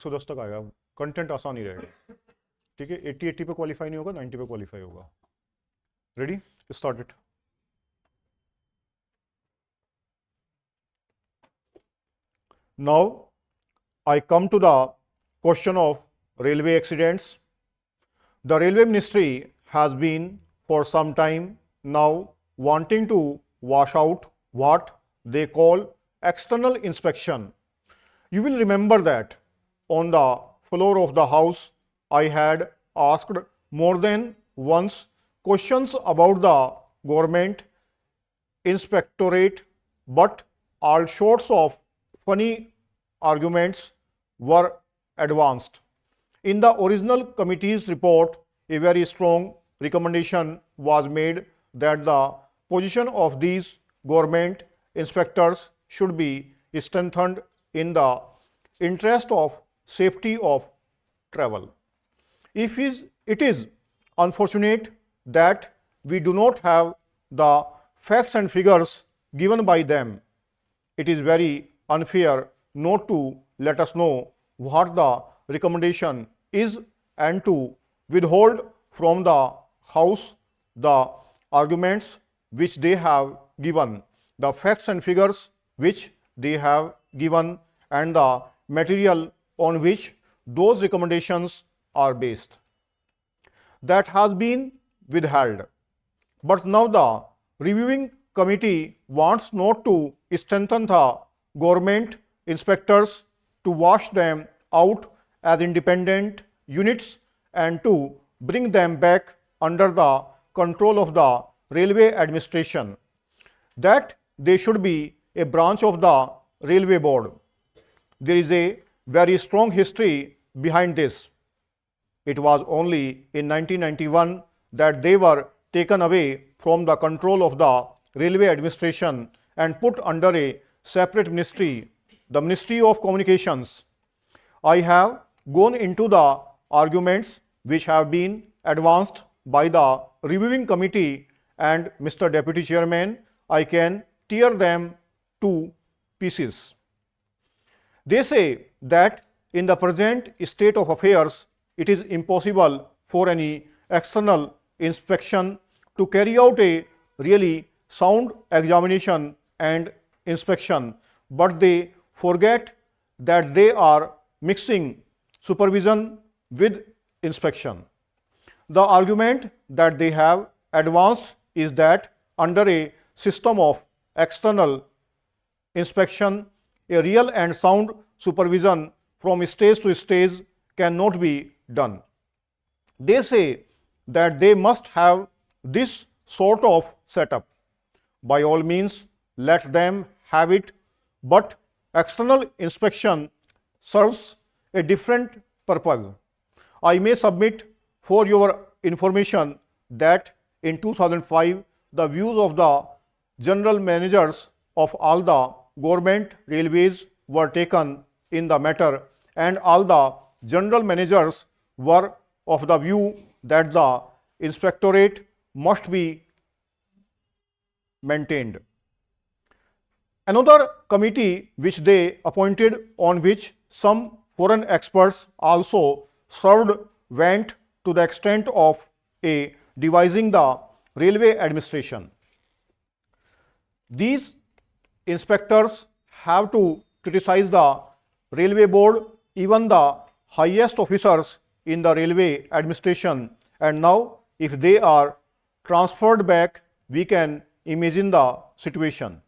110 तक आएगा, कंटेंट आसान ही रहेगा, ठीक है। 80 पे क्वालिफाई नहीं होगा, 90 पे क्वालिफाई होगा। Ready, start it. Now I come to the question of railway accidents. The railway ministry has been for some time now wanting to wash out what they call external inspection. You will remember that on the floor of the house I had asked more than once questions about the government inspectorate, but all sorts of funny arguments were advanced. In the original committee's report, a very strong recommendation was made that the position of these government inspectors should be strengthened in the interest of safety of travel. It is unfortunate that we do not have the facts and figures given by them. It is very unfair not to let us know what the recommendation is and to withhold from the House the arguments which they have given, the facts and figures which they have given, and the material on which those recommendations are based. That has been withheld. But now the reviewing committee wants not to strengthen the government inspectors, to wash them out as independent units and to bring them back under the control of the railway administration, that they should be a branch of the railway board. There is a very strong history behind this. It was only in 1991 that they were taken away from the control of the railway administration and put under a separate ministry, the Ministry of Communications. I have gone into the arguments which have been advanced by the reviewing committee, and Mr. Deputy Chairman, I can tear them to pieces. They say that in the present state of affairs, it is impossible for any external inspection to carry out a really sound examination and inspection, but they forget that they are mixing supervision with inspection. The argument that they have advanced is that under a system of external inspection, a real and sound supervision from stage to stage cannot be done. They say that they must have this sort of setup. By all means, let them have it, but external inspection serves a different purpose. I may submit for your information that in 2005, the views of the general managers of all the government railways were taken in the matter, and all the general managers were of the view that the inspectorate must be maintained. Another committee which they appointed, on which some foreign experts also served, went to the extent of devising the railway administration. These inspectors have to criticize the railway board, even the highest officers in the railway administration, and now if they are transferred back, we can imagine the situation.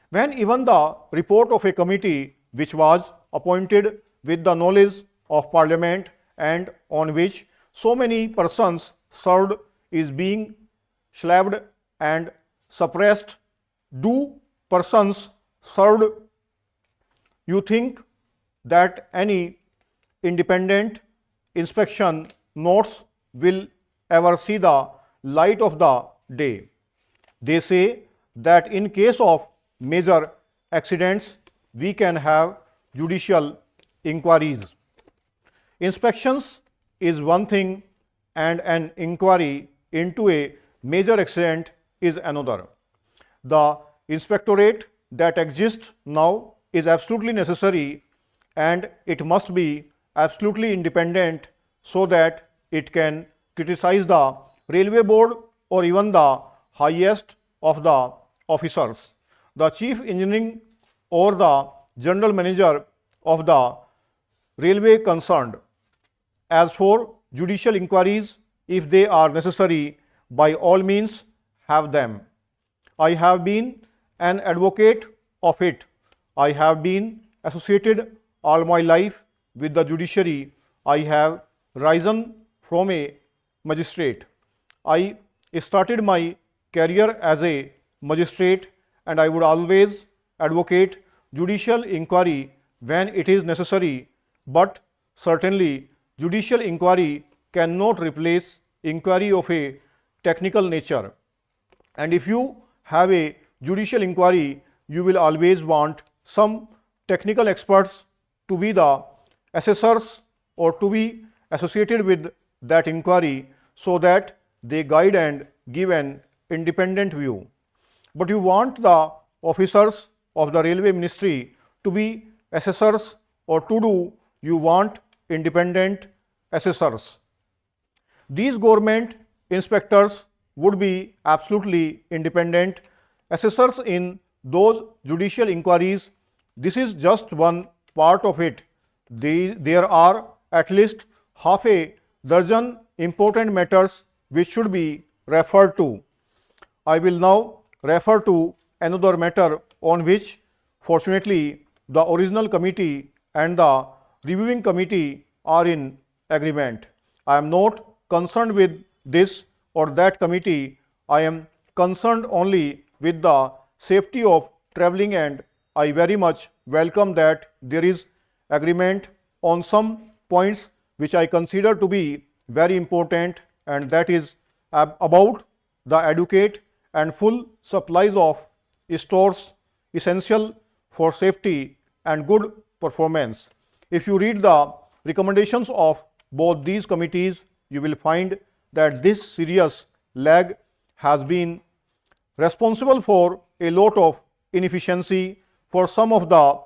When even the report of a committee which was appointed with the knowledge of Parliament and on which so many persons served is being shelved and suppressed, do persons served, you think that any independent inspection notes will ever see the light of the day? They say that in case of major accidents, we can have judicial inquiries. Inspections is one thing and an inquiry into a major accident is another. The inspectorate that exists now is absolutely necessary and it must be absolutely independent so that it can criticize the railway board or even the highest of the officers. The chief engineering or the general manager of the railway concerned. As for judicial inquiries, if they are necessary, by all means have them. I have been an advocate of it. I have been associated all my life with the judiciary. I have risen from a magistrate. I started my career as a magistrate, and I would always advocate judicial inquiry when it is necessary, but certainly judicial inquiry cannot replace inquiry of a technical nature. And if you have a judicial inquiry, you will always want some technical experts to be the assessors or to be associated with that inquiry so that they guide and give an independent view. But you want the officers of the railway ministry to be assessors, or to do you want independent assessors. These government inspectors would be absolutely independent assessors in those judicial inquiries. This is just one part of it. There are at least half a dozen important matters which should be referred to. I will now refer to another matter on which fortunately the original committee and the reviewing committee are in agreement. I am not concerned with this or that committee. I am concerned only with the safety of travelling, and I very much welcome that there is agreement on some points which I consider to be very important, and that is about the adequate and full supplies of stores essential for safety and good performance. If you read the recommendations of both these committees, you will find that this serious lag has been responsible for a lot of inefficiency, for some of the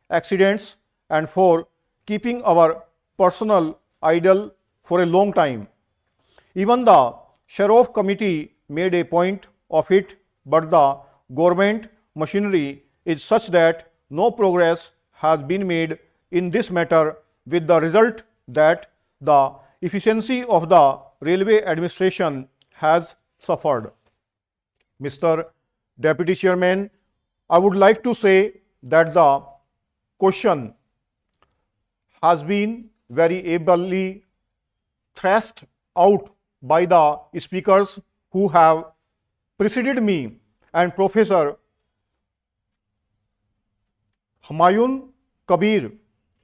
accidents, and for keeping our personnel idle for a long time. Even the Sheriff Committee made a point of it, but the government machinery is such that no progress has been made in this matter, with the result that the efficiency of the railway administration has suffered. Mr. Deputy Chairman, I would like to say that the question has been very ably thrust out by the speakers who have preceded me, and Professor Humayun Kabir,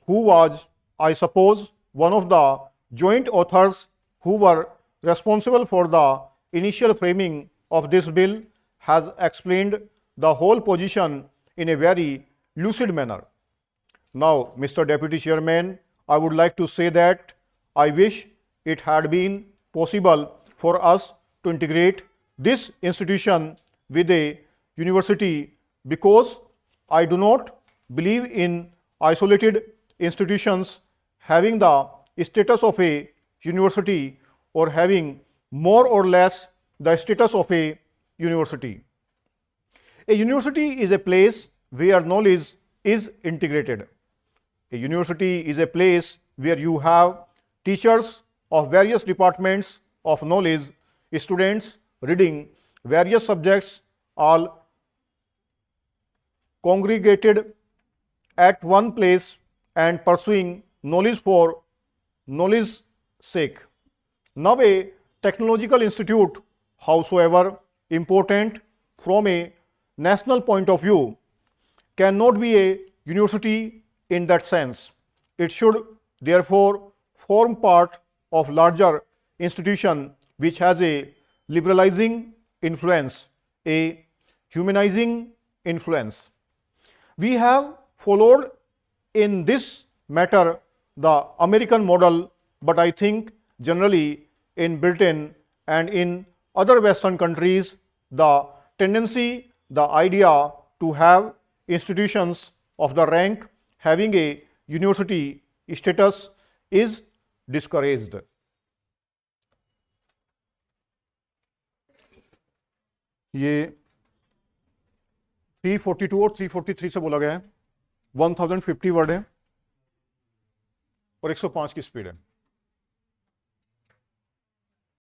who was, I suppose, one of the joint authors who were responsible for the initial framing of this bill, has explained the whole position in a very lucid manner. Now, Mr. Deputy Chairman, I would like to say that I wish it had been possible for us to integrate this institution with a university, because I do not believe in isolated institutions having the status of a university or having more or less the status of a university. A university is a place where knowledge is integrated. A university is a place where you have teachers of various departments of knowledge, students reading various subjects, all congregated at one place and pursuing knowledge for knowledge's sake. Now, a technological institute, howsoever important from a national point of view, cannot be a university in that sense. It should therefore form part of larger institution which has a liberalizing influence, a humanizing influence. We have followed in this matter the American model, but I think generally in Britain and in other Western countries, the tendency, the idea to have institutions of the rank having a university status is discouraged. ये 342 और 343 से बोला गया है, 1050 word है और 105 की speed है।